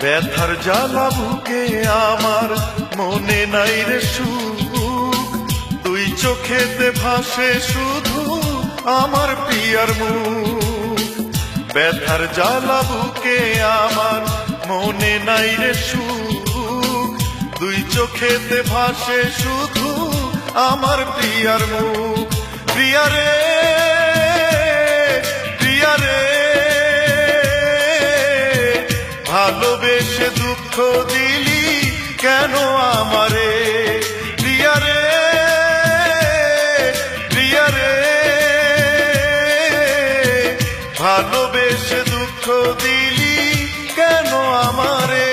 ব্যথার জ্বালা বুকে আমার মনে নাই রে সুখ, তুই চোখেতে ভাসে শুধু আমার প্রিয়ার মুখ। ব্যথার জ্বালা বুকে আমার মনে নাই রে সুখ, তুই চোখেতে ভাসে শুধু আমার প্রিয়ার মুখ। প্রিয়া রে প্রিয়া রে, ভালোবেসে দুঃখ দিলি কেন আমারে? প্রিয়া রে প্রিয়া রে, ভালোবেসে দুঃখ দিলি কেন আমারে?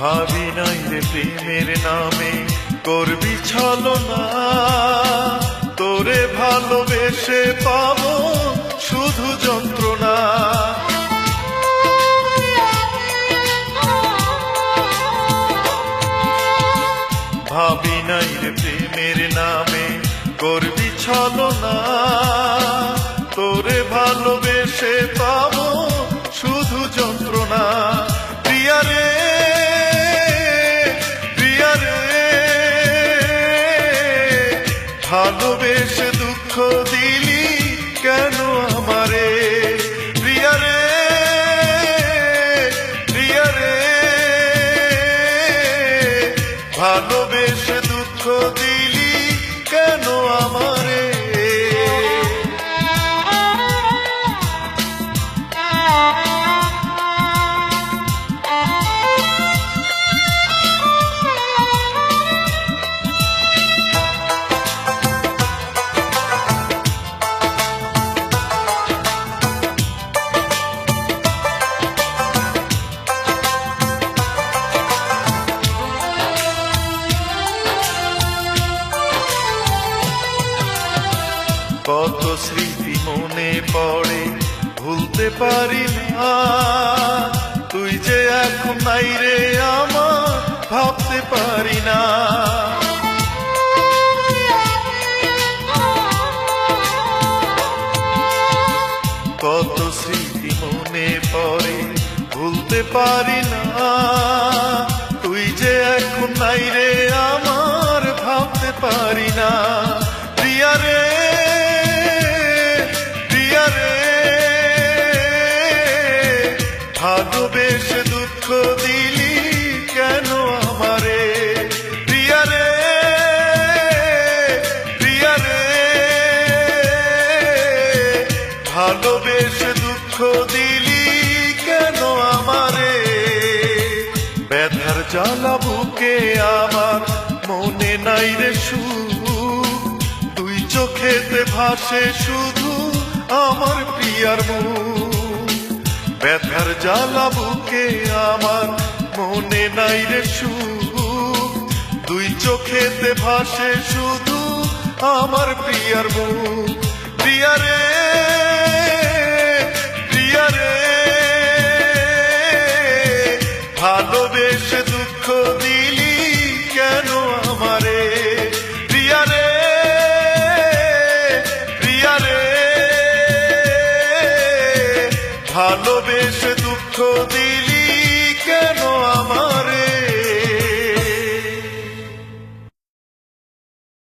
ভাবি নাই রে প্রেমের নামে করবি ছলনা, তোরে ভালোবেসে পাবো শুধু যন্ত্রণা। ভাবি নাই রে প্রেমের নামে করবি ছলনা, তোরে ভালোবেসে পাবো শুধু যন্ত্রণা। প্রিয়া রে প্রিয়া রে, ভালোবেসে দুঃখ দিলি কেন আমারে? প্রিয়া রে প্রিয়া রে, ভালোবেসে দুঃখ দিলি কেন আমারে? কত স্মৃতি মনে পড়ে ভুলতে পারি না, তুই যে এখন নাই রে আমার ভাবতে পারি না। কত স্মৃতি মনে পড়ে ভুলতে পারি না, তুই যে এখন নাই রে আমার ভাবতে পারি না। প্রিয়া রে প্রিয়া রে, ভালোবেসে দুঃখ দিলি কেন আমারে? প্রিয়া রে প্রিয়া রে, ভালোবেসে দুঃখ দিলি কেন আমারে? ব্যথার জ্বালা বুকে আমার মনে নাই রে সুখ, তুই চোখেতে ভাসে শুধু আমার প্রিয়ার মুখ। ব্যথার জ্বালা বুকে আমার মনে নাই রে সুখ, দুই চোখেতে ভাসে শুধু আমার প্রিয়ার মুখ। প্রিয়া রে প্রিয়া রে, ভালোবেসে দুঃখ দিলি কেন আমারে? প্রিয়া রে প্রিয়া রে, ভালোবেসে দুঃখ দিলি